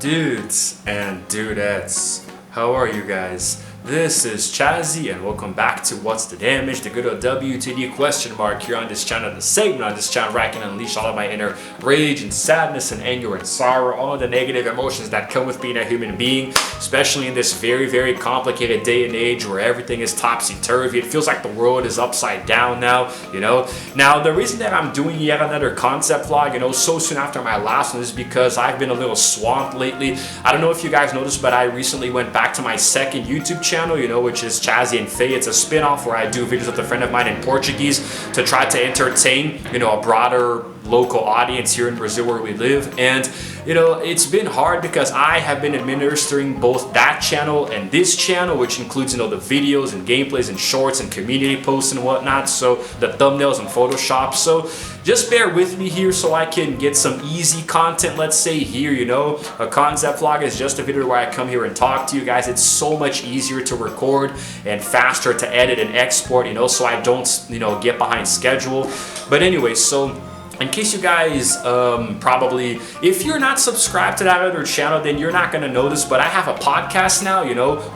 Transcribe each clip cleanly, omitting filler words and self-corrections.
Dudes and dudettes, how are you guys? This is Chazzy and welcome back to What's the Damage, the good old WTD question mark here on this channel, the segment on this channel where I can unleash all of my inner rage and sadness and anger and sorrow, all of the negative emotions that come with being a human being, especially in this very, very complicated day and age where everything is topsy-turvy. It feels like the world is upside down now, you know? Now, the reason that I'm doing yet another concept vlog, so soon after my last one is because I've been a little swamped lately. I don't know if you guys noticed, but I recently went back to my second YouTube channel, which is Chazzy and Faye. It's a spin-off where I do videos with a friend of mine in Portuguese to try to entertain, a broader local audience here in Brazil where we live. And it's been hard because I have been administering both that channel and this channel, which includes the videos and gameplays and shorts and community posts and whatnot, so the thumbnails and Photoshop. So just bear with me here so I can get some easy content, let's say here. A concept vlog is just a video where I come here and talk to you guys. It's so much easier to record and faster to edit and export, so I don't get behind schedule. But anyway, so in case you guys probably, if you're not subscribed to that other channel, then you're not going to notice, but I have a podcast now,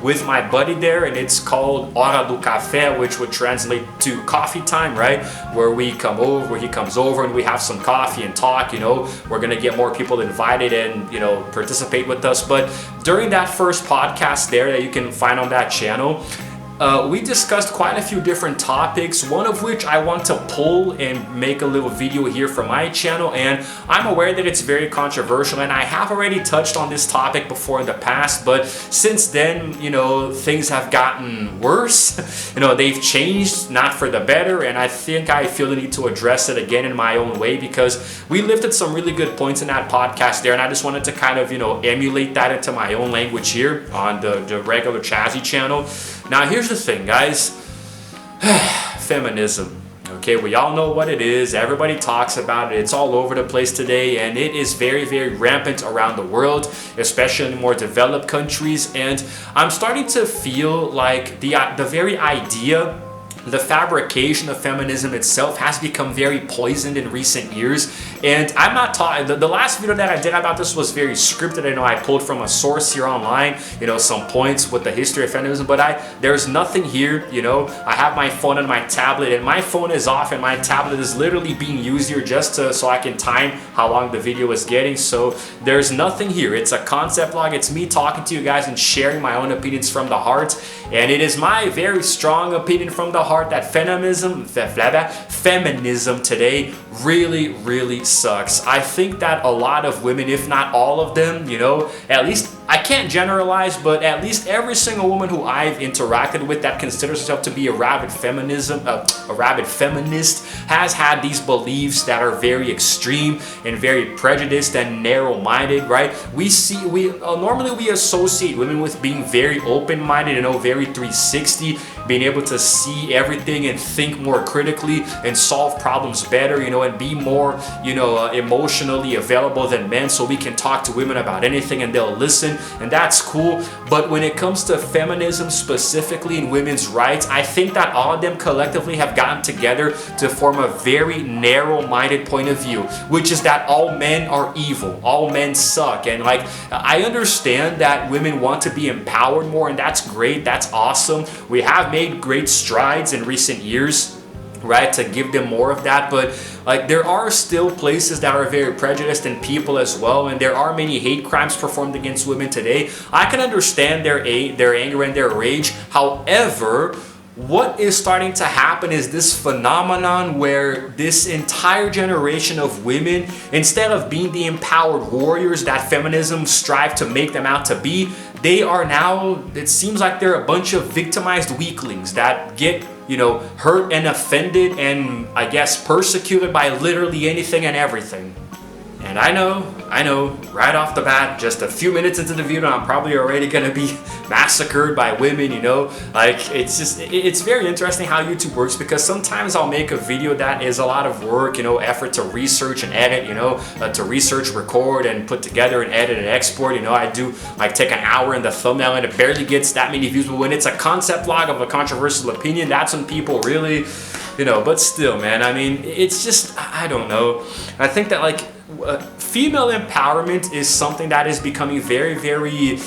with my buddy there, and it's called Hora do Café, which would translate to coffee time, right? Where he comes over and we have some coffee and talk, we're going to get more people invited and, participate with us. But during that first podcast there that you can find on that channel, we discussed quite a few different topics, one of which I want to pull and make a little video here for my channel, and I'm aware that it's very controversial, and I have already touched on this topic before in the past, but since then, things have gotten worse. They've changed, not for the better, and I feel the need to address it again in my own way, because we lifted some really good points in that podcast there, and I just wanted to kind of, emulate that into my own language here on the regular Chazzy channel. Now, here's the thing, guys. Feminism. Okay, we all know what it is. Everybody talks about it. It's all over the place today, and it is very, very rampant around the world, especially in more developed countries. And I'm starting to feel like the very idea, the fabrication of feminism itself has become very poisoned in recent years. And I'm not talking, the last video that I did about this was very scripted. I know I pulled from a source here online, some points with the history of feminism, but there's nothing here, I have my phone and my tablet, and my phone is off and my tablet is literally being used here just so I can time how long the video is getting. So there's nothing here. It's a concept vlog. It's me talking to you guys and sharing my own opinions from the heart. And it is my very strong opinion from the heart that feminism today really, really sucks. I think that a lot of women, if not all of them, at least, I can't generalize, but at least every single woman who I've interacted with that considers herself to be a rabid feminist has had these beliefs that are very extreme and very prejudiced and narrow-minded, right? Normally we associate women with being very open-minded, very 360, being able to see everything and think more critically and solve problems better, and be more, emotionally available than men, so we can talk to women about anything and they'll listen. And that's cool. But when it comes to feminism specifically and women's rights, I think that all of them collectively have gotten together to form a very narrow-minded point of view, which is that all men are evil, all men suck. And I understand that women want to be empowered more, and that's great, that's awesome. We have made great strides in recent years, right, to give them more of that, but there are still places that are very prejudiced and people as well, and there are many hate crimes performed against women today. I can understand their anger and their rage. However, what is starting to happen is this phenomenon where this entire generation of women, instead of being the empowered warriors that feminism strive to make them out to be, they are now, it seems like they're a bunch of victimized weaklings that get hurt and offended and, I guess, persecuted by literally anything and everything. And I know, right off the bat, just a few minutes into the video, I'm probably already gonna be massacred by women, it's very interesting how YouTube works, because sometimes I'll make a video that is a lot of work, effort to research and edit, to research, record, and put together and edit and export. I do take an hour in the thumbnail and it barely gets that many views, but when it's a concept vlog of a controversial opinion, that's when people really, but still, man, it's just, I don't know. I think that female empowerment is something that is becoming very, very,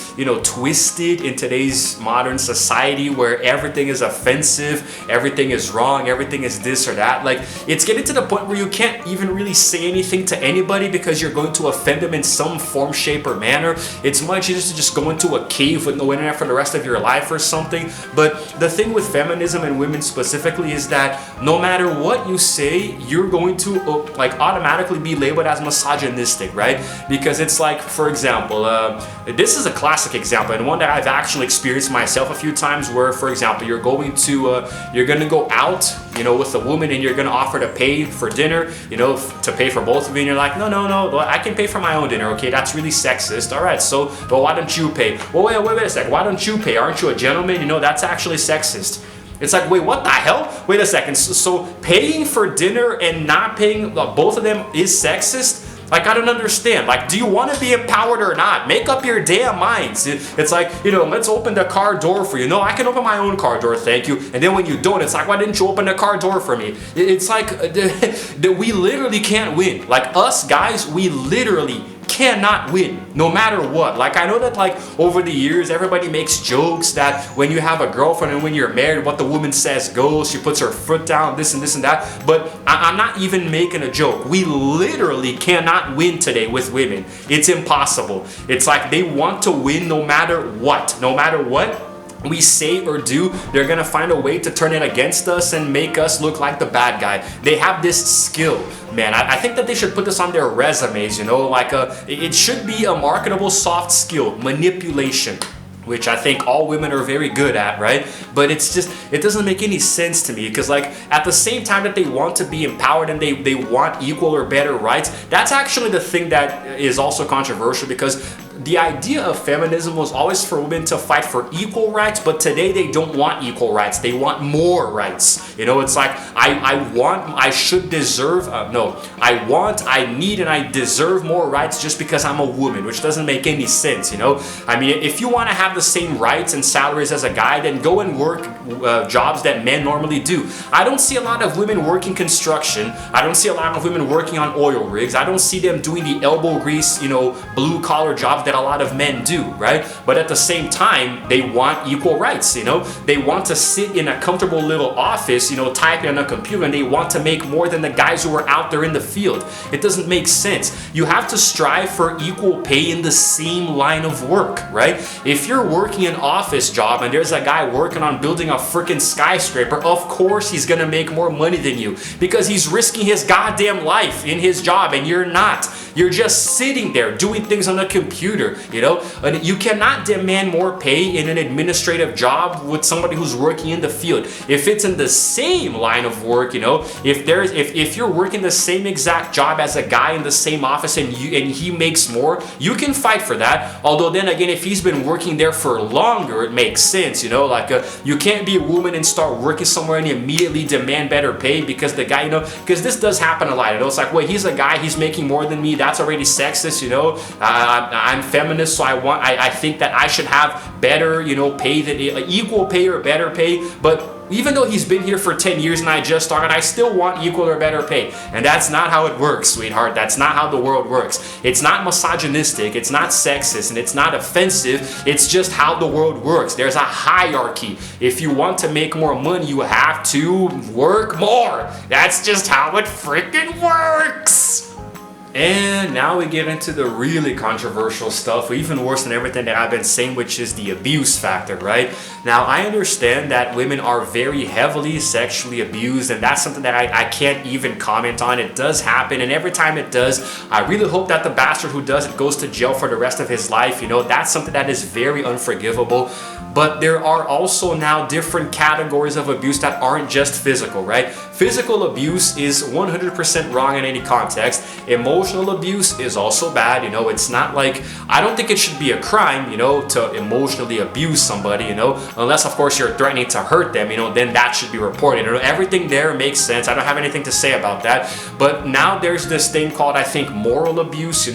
twisted in today's modern society, where everything is offensive, everything is wrong, everything is this or that. Like, it's getting to the point where you can't even really say anything to anybody because you're going to offend them in some form, shape, or manner. It's much easier to just go into a cave with no internet for the rest of your life or something. But the thing with feminism and women specifically is that no matter what you say, you're going to automatically be labeled as misogynistic, right? Because it's like, for example, this is a classic example and one that I've actually experienced myself a few times, where, for example, you're going to go out, with a woman, and you're going to offer to pay for dinner, to pay for both of you, and you're like, no, I can pay for my own dinner. Okay, that's really sexist. All right, so, but why don't you pay? Well, wait a sec. Why don't you pay? Aren't you a gentleman? That's actually sexist. It's like, wait, what the hell? Wait a second. So paying for dinner and not paying, both of them is sexist? Like, I don't understand. Like, do you want to be empowered or not? Make up your damn minds. It's like, let's open the car door for you. No, I can open my own car door, thank you. And then when you don't, it's like, why didn't you open the car door for me? It's like, we literally can't win. Like, us guys, we literally cannot win no matter what. Like, I know that, like, over the years everybody makes jokes that when you have a girlfriend and when you're married, what the woman says goes. She puts her foot down, this and this and that. But I'm not even making a joke. We literally cannot win today with women. It's impossible. It's like they want to win no matter what. No matter what we say or do, they're gonna find a way to turn it against us and make us look like the bad guy. They have this skill, man. I think that they should put this on their resumes, it should be a marketable soft skill, manipulation, which I think all women are very good at, right? But it's just, it doesn't make any sense to me, because, like, at the same time that they want to be empowered and they want equal or better rights, that's actually the thing that is also controversial, because the idea of feminism was always for women to fight for equal rights, but today they don't want equal rights. They want more rights. It's like, I should deserve, I need, and I deserve more rights just because I'm a woman, which doesn't make any sense, I mean, if you want to have the same rights and salaries as a guy, then go and work jobs that men normally do. I don't see a lot of women working construction. I don't see a lot of women working on oil rigs. I don't see them doing the elbow grease, blue collar jobs that a lot of men do, right? But at the same time, they want equal rights, They want to sit in a comfortable little office, typing on a computer, and they want to make more than the guys who are out there in the field. It doesn't make sense. You have to strive for equal pay in the same line of work, right? If you're working an office job and there's a guy working on building a freaking skyscraper, of course he's gonna make more money than you, because he's risking his goddamn life in his job and you're not. You're just sitting there doing things on a computer, And you cannot demand more pay in an administrative job with somebody who's working in the field. If it's in the same line of work, if you're working the same exact job as a guy in the same office and he makes more, you can fight for that. Although then again, if he's been working there for longer, it makes sense, you can't be a woman and start working somewhere and immediately demand better pay because the guy, because this does happen a lot. It's like, well, he's a guy, he's making more than me. That's already sexist, I'm feminist, so I think that I should have better, pay than equal pay or better pay. But even though he's been here for 10 years and I just started, I still want equal or better pay. And that's not how it works, sweetheart. That's not how the world works. It's not misogynistic, it's not sexist, and it's not offensive. It's just how the world works. There's a hierarchy. If you want to make more money, you have to work more. That's just how it freaking works. And now we get into the really controversial stuff, even worse than everything that I've been saying, which is the abuse factor, right? Now, I understand that women are very heavily sexually abused, and that's something that I can't even comment on. It does happen, and every time it does, I really hope that the bastard who does it goes to jail for the rest of his life. That's something that is very unforgivable. But there are also now different categories of abuse that aren't just physical, right? Physical abuse is 100% wrong in any context. Emotional abuse is also bad. It's not like, I don't think it should be a crime, to emotionally abuse somebody, unless of course you're threatening to hurt them, then that should be reported. Everything there makes sense. I don't have anything to say about that. But now there's this thing called, I think, moral abuse,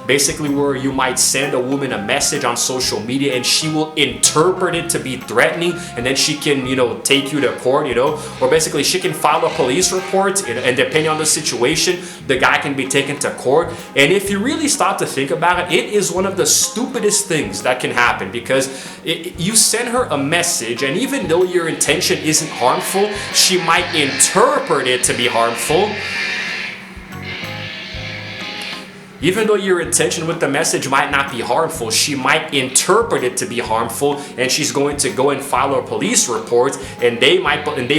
basically where you might send a woman a message on social media and she will interpret it to be threatening, and then she can, take you to court, or basically she can file a police report, and depending on the situation, the guy can be taken taken to court. And if you really stop to think about it, it is one of the stupidest things that can happen, because you send her a message, and even though your intention isn't harmful, she might interpret it to be harmful. Even though your intention with the message might not be harmful, she might interpret it to be harmful, and she's going to go and file a police report, and they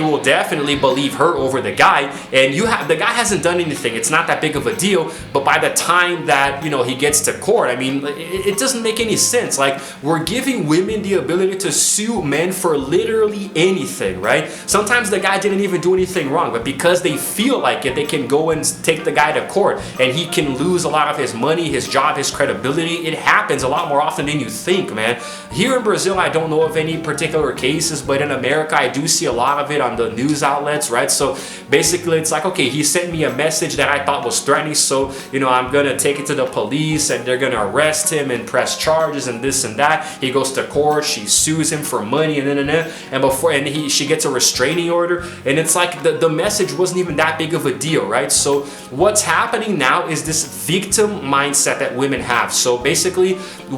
will definitely believe her over the guy. And the guy hasn't done anything. It's not that big of a deal. But by the time that, you know, he gets to court, I mean, it doesn't make any sense. Like, we're giving women the ability to sue men for literally anything, right? Sometimes the guy didn't even do anything wrong, but because they feel like it, they can go and take the guy to court, and he can lose a lot of his money, his job, his credibility. It happens a lot more often than you think, man. Here in Brazil, I don't know of any particular cases, but in America, I do see a lot of it on the news outlets, right? So basically, it's like, okay, he sent me a message that I thought was threatening, so, you know, I'm gonna take it to the police, and they're gonna arrest him and press charges and this and that. He goes to court, she sues him for money, and she gets a restraining order, and it's like the message wasn't even that big of a deal, right? So what's happening now is this victim mindset that women have. So basically,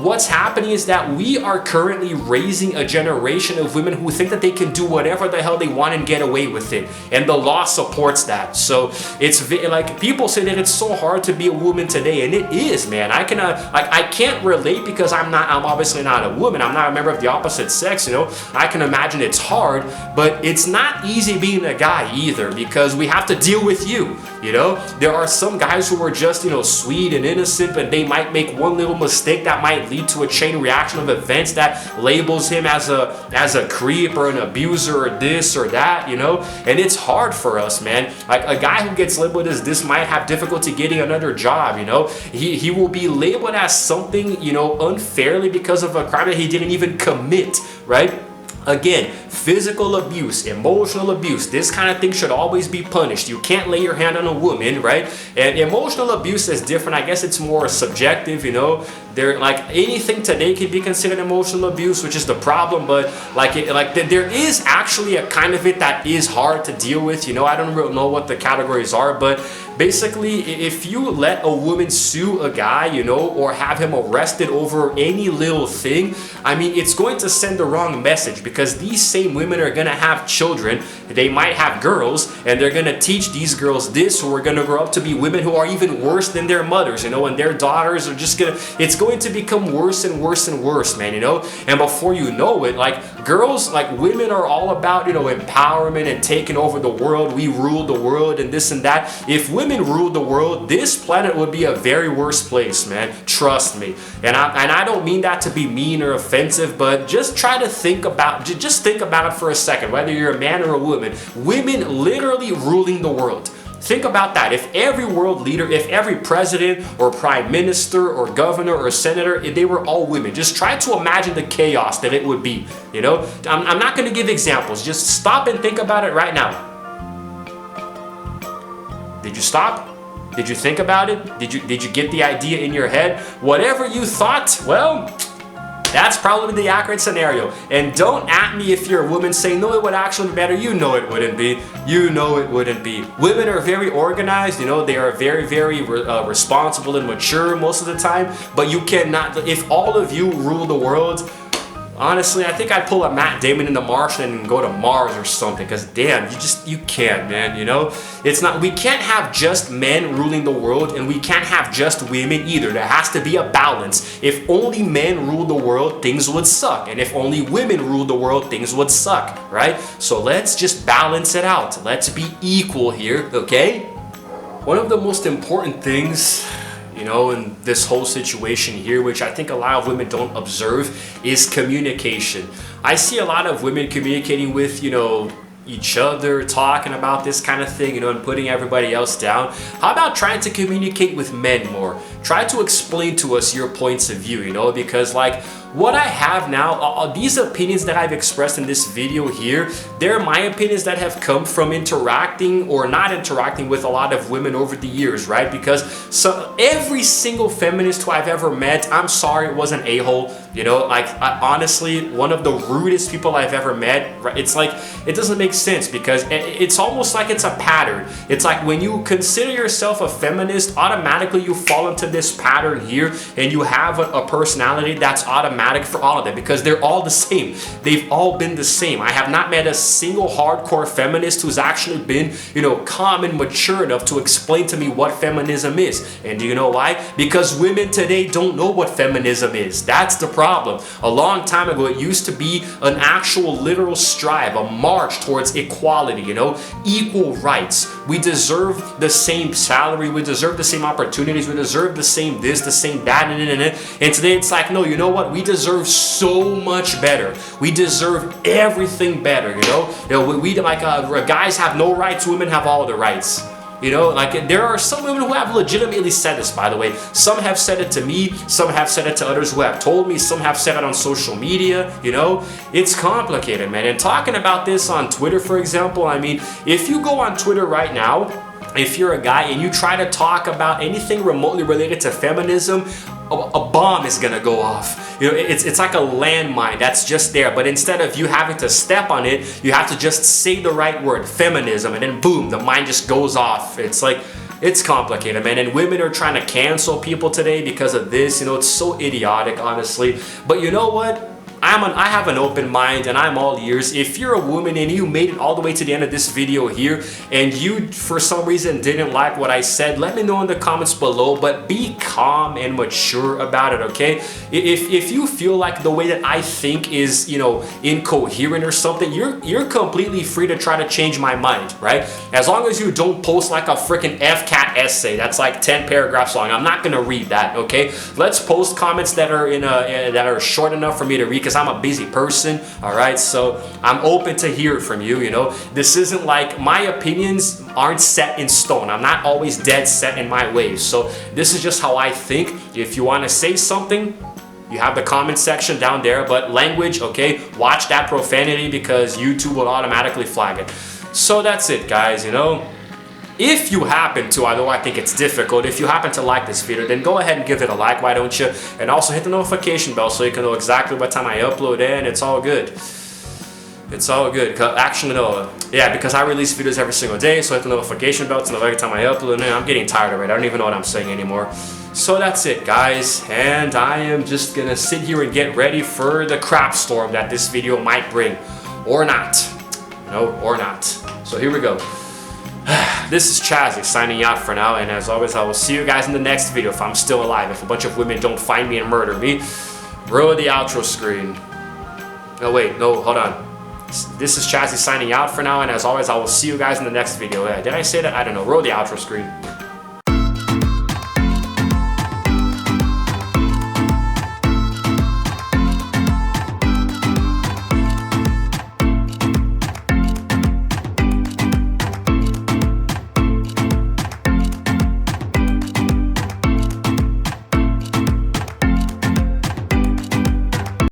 what's happening is that we are currently raising a generation of women who think that they can do whatever the hell they want and get away with it, and the law supports that. So it's like, people say that it's so hard to be a woman today, and it is, man. I can't relate, because I'm obviously not a woman. I'm not a member of the opposite sex, you know. I can imagine it's hard, but it's not easy being a guy either, because we have to deal with you, you know. There are some guys who are just, you know, sweet and innocent, but they might make one little mistake that might lead to a chain reaction of events that labels him as a creep or an abuser or this or that, you know. And it's hard for us, man. Like, a guy who gets labeled as this might have difficulty getting another job, you know. He will be labeled as something, you know, unfairly because of a crime that he didn't even commit, right? Again, physical abuse, emotional abuse, this kind of thing should always be punished. You can't lay your hand on a woman, right? And emotional abuse is different. I guess it's more subjective, you know. Like, anything today can be considered emotional abuse, which is the problem. But there is actually a kind of it that is hard to deal with, you know. I don't really know what the categories are, but basically, if you let a woman sue a guy, you know, or have him arrested over any little thing, I mean, it's going to send the wrong message, because these same women are going to have children. They might have girls, and they're going to teach these girls this, who are going to grow up to be women who are even worse than their mothers, you know, and their daughters are just it's going to become worse and worse and worse, man, you know. And before you know it, like, girls, like, women are all about, you know, empowerment and taking over the world. We rule the world and this and that. If women ruled the world, this planet would be a very worse place, man. Trust me. And I don't mean that to be mean or offensive, but just try to think about, just think about it for a second, whether you're a man or a woman. Women literally ruling the world. Think about that. If every world leader, if every president or prime minister or governor or senator, if they were all women, just try to imagine the chaos that it would be, you know. I'm not going to give examples. Just stop and think about it right now. Did you stop? Did you think about it? Did you get the idea in your head? Whatever you thought, well, that's probably the accurate scenario. And don't at me if you're a woman saying, no, it would actually be better. You know it wouldn't be. You know it wouldn't be. Women are very organized, you know, they are very, very responsible and mature most of the time. But you cannot, if all of you rule the world, honestly, I think I'd pull a Matt Damon in The Martian and go to Mars or something, because damn, you can't, man, you know? It's not, we can't have just men ruling the world, and we can't have just women either. There has to be a balance. If only men ruled the world, things would suck. And if only women ruled the world, things would suck, right? So let's just balance it out. Let's be equal here, okay? One of the most important things, you know, in this whole situation here, which I think a lot of women don't observe, is communication. I see a lot of women communicating with, you know, each other, talking about this kind of thing, you know, and putting everybody else down. How about trying to communicate with men more? try to explain to us your points of view, you know, because like what I have now, these opinions that I've expressed in this video here, they're my opinions that have come from interacting or not interacting with a lot of women over the years, right? Because every single feminist who I've ever met, I'm sorry, it was an a-hole, you know, like honestly, one of the rudest people I've ever met, right? It's like, it doesn't make sense because it's almost like it's a pattern. It's like when you consider yourself a feminist, automatically you fall into this pattern here and you have a personality that's automatic for all of them because they're all the same. They've all been the same. I have not met a single hardcore feminist who's actually been, you know, calm and mature enough to explain to me what feminism is. And do you know why? Because women today don't know what feminism is. That's the problem. A long time ago, it used to be an actual literal strive, a march towards equality, you know, equal rights. We deserve the same salary, we deserve the same opportunities, we deserve the same this, the same that, and today it's like, no, you know what? We deserve so much better. We deserve everything better, you know? We like guys have no rights, women have all the rights. You know, like there are some women who have legitimately said this, by the way. Some have said it to me, some have said it to others who have told me, some have said it on social media, you know? It's complicated, man. And talking about this on Twitter, for example, I mean, if you go on Twitter right now, if you're a guy and you try to talk about anything remotely related to feminism, a bomb is gonna go off. You know, it's like a landmine that's just there, but instead of you having to step on it, you have to just say the right word, feminism, and then boom, the mine just goes off. It's like, it's complicated, man. And women are trying to cancel people today because of this. You know, it's so idiotic, honestly. But you know what? I have an open mind and I'm all ears. If you're a woman and you made it all the way to the end of this video here and you for some reason didn't like what I said, let me know in the comments below, but be calm and mature about it, okay? If you feel like the way that I think is, you know, incoherent or something, you're completely free to try to change my mind, right? As long as you don't post like a freaking FCAT essay that's like 10 paragraphs long. I'm not gonna read that, okay? Let's post comments that are that are short enough for me to read, because I'm a busy person, all right? So I'm open to hear from you, you know? This isn't like, my opinions aren't set in stone. I'm not always dead set in my ways. So this is just how I think. If you want to say something, you have the comment section down there, but language, okay? Watch that profanity because YouTube will automatically flag it. So that's it, guys, you know? If you happen to, although I think it's difficult, if you happen to like this video, then go ahead and give it a like, why don't you? And also hit the notification bell so you can know exactly what time I upload, and it's all good. It's all good. Actually, no. Yeah, because I release videos every single day, so hit the notification bell to know every time I upload, and I'm getting tired of it. I don't even know what I'm saying anymore. So that's it, guys. And I am just gonna sit here and get ready for the crap storm that this video might bring. Or not. No, or not. So here we go. This is Chazzy signing out for now, and as always, I will see you guys in the next video if I'm still alive. If a bunch of women don't find me and murder me. Roll the outro screen. No, wait, no, hold on. This is Chazzy signing out for now, and as always, I will see you guys in the next video. Did I say that? I don't know. Roll the outro screen.